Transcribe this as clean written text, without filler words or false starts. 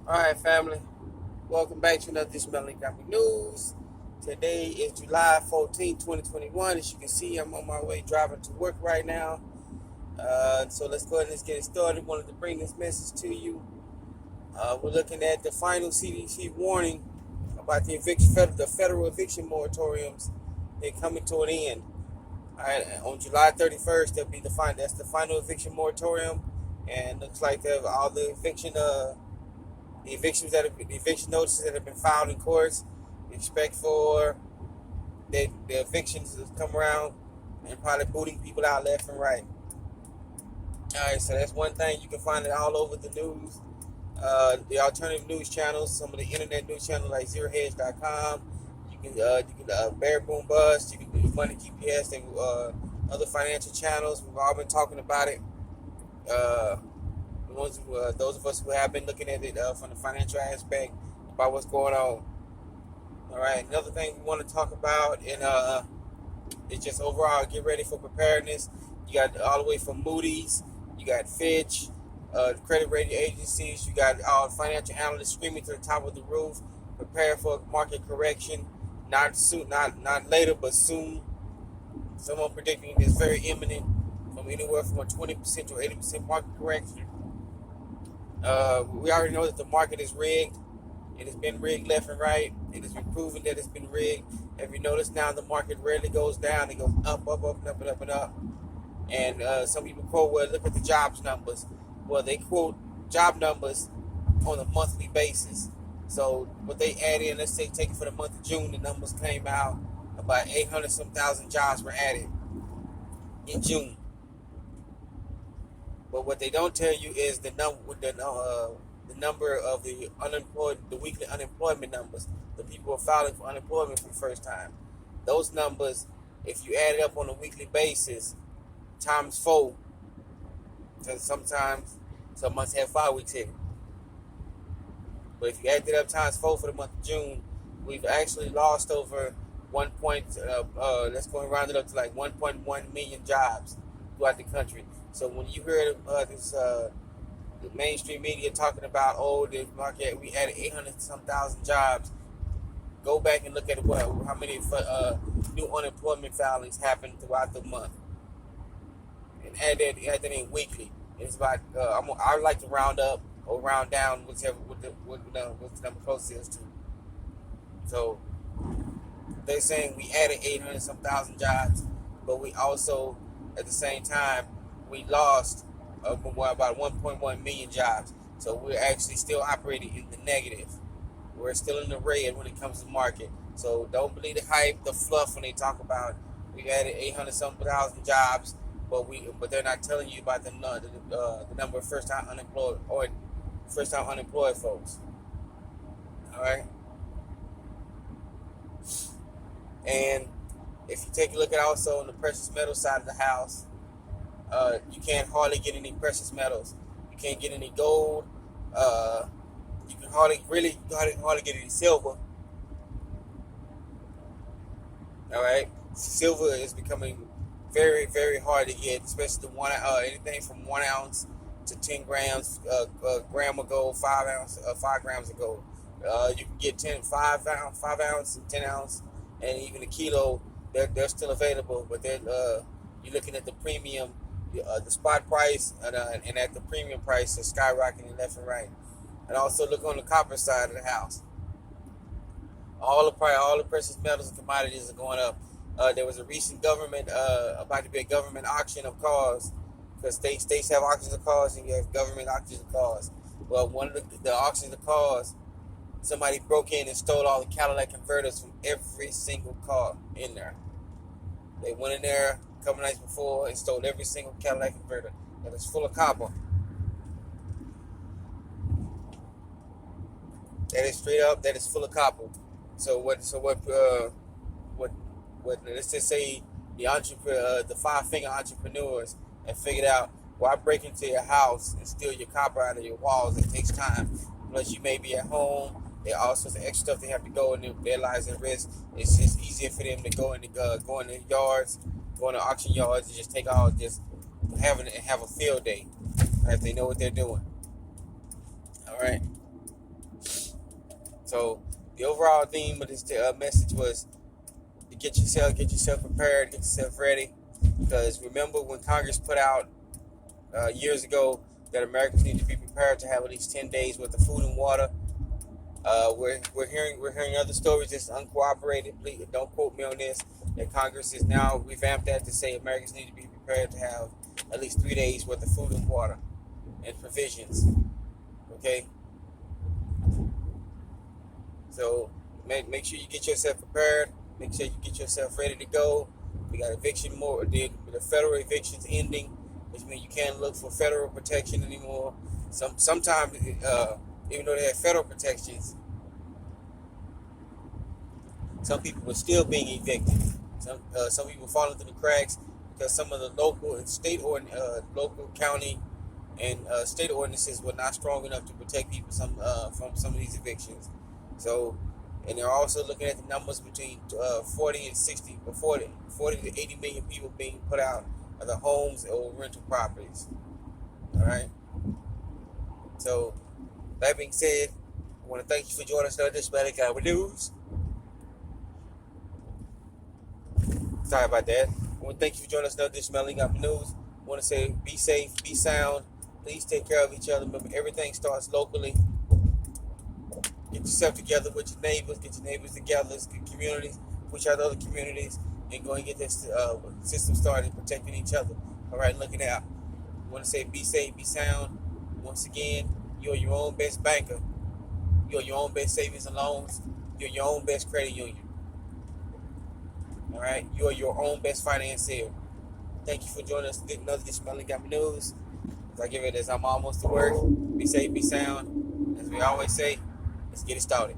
Alright, family. Welcome back to another edition of Economic News. Today is July 14th, 2021. As you can see, I'm on my way driving to work right now. So let's go ahead and let's get it started. Wanted to bring this message to you. We're looking at the final CDC warning about the federal eviction moratoriums. They're coming to an end. All right, on July 31st, that'll be that's the final eviction moratorium, and looks like all the the eviction notices that have been filed in courts. We expect for the evictions to come around and probably booting people out left and right. All right, so that's one thing. You can find it all over the news, the alternative news channels, some of the internet news channels like ZeroHedge.com. Bear Boom Bust. You can do Money GPS and other financial channels. We've all been talking about it. Uh, those of us who have been looking at it from the financial aspect about what's going on. All right, another thing we want to talk about, and it's just overall get ready for preparedness. You got all the way from Moody's, you got Fitch, credit rating agencies, you got all financial analysts screaming to the top of the roof, prepare for a market correction, not soon, not later, but soon. Someone predicting this very imminent, from anywhere from a 20% to 80% market correction. We already know that the market is rigged. It has been rigged left and right. It has been proven that it's been rigged. If you notice now, the market rarely goes down. It goes up, up, up, and up, and up, and up. And some people quote, well, look at the jobs numbers. Well, they quote job numbers on a monthly basis. So what they add in, let's say, take it for the month of June, the numbers came out, about 800-some thousand jobs were added in June. But what they don't tell you is the number of the unemployed, the weekly unemployment numbers, the people who are filing for unemployment for the first time. Those numbers, if you add it up on a weekly basis, times 4, because sometimes some months have 5 weeks in. But if you add it up times 4 for the month of June, we've actually lost over let's go and round it up to like 1.1 million jobs throughout the country. So when you hear the mainstream media talking about, the market, we added 800-some thousand jobs, go back and look at how many new unemployment filings happened throughout the month, and add that in weekly. It's about I like to round up or round down what the number closest is to. So they're saying we added 800-some thousand jobs, but we also, at the same time, we lost about 1.1 million jobs. So we're actually still operating in the negative. We're still in the red when it comes to the market. So don't believe the hype, the fluff when they talk about we added 800-some thousand jobs, but they're not telling you about the number of first-time unemployed folks. All right. And if you take a look at also on the precious metal side of the house, you can't hardly get any precious metals. You can't get any gold. You can hardly get any silver. All right, silver is becoming very, very hard to get, especially anything from 1 ounce to 10 grams, gram of gold, 5 grams of gold. You can get 5 ounce, and 10 ounce, and even a kilo. They're still available, but you're looking at the premium, the spot price, and at the premium price is skyrocketing left and right. And also look on the copper side of the house. All the precious metals and commodities are going up. There was a recent about to be a government auction of cars, because states have auctions of cars and you have government auctions of cars. Well, one of the auctions of cars, somebody broke in and stole all the Cadillac converters from every single car in there. They went in there a couple nights before and stole every single Cadillac converter that is full of copper. That is straight up. That is full of copper. So what? Let's just say the 5-finger entrepreneurs have figured out, why break into your house and steal your copper out of your walls? It takes time. Plus, you may be at home. There are all sorts of extra stuff they have to go, and their lives at risk. It's just easier for them to go in the yards, go in the auction yards, and just have a field day if they know what they're doing. All right. So the overall theme of this message was to get yourself prepared, get yourself ready. Because remember when Congress put out years ago that Americans need to be prepared to have at least 10 days worth of food and water. We're hearing other stories that's uncooperated. Please don't quote me on this. That Congress is now revamped that to say Americans need to be prepared to have at least 3 days worth of food and water and provisions. Okay, so make sure you get yourself prepared. Make sure you get yourself ready to go. We got eviction more. The federal evictions ending, which means you can't look for federal protection anymore. Sometimes even though they have federal protections, some people were still being evicted. Some people falling through the cracks because some of the local and state or local county and state ordinances were not strong enough to protect people from some of these evictions. So, and they're also looking at the numbers between 40 and 60, or 40 to 80 million people being put out of their homes or rental properties. All right. So, that being said, I want to thank you for joining us on this Hispanic Hour News. Sorry about that. I want to thank you for joining us on this Smelling Up News. I want to say be safe, be sound. Please take care of each other. Remember, everything starts locally. Get yourself together with your neighbors. Get your neighbors together. Get communities. Push out other communities. And go and get this system started, protecting each other. All right, looking out. I want to say be safe, be sound. Once again, you're your own best banker. You're your own best savings and loans. You're your own best credit union. All right, you are your own best financier. Thank you for joining us. Another Get Smelling Got Me News. As I give it as I'm almost to work. Be safe, be sound. As we always say, let's get it started.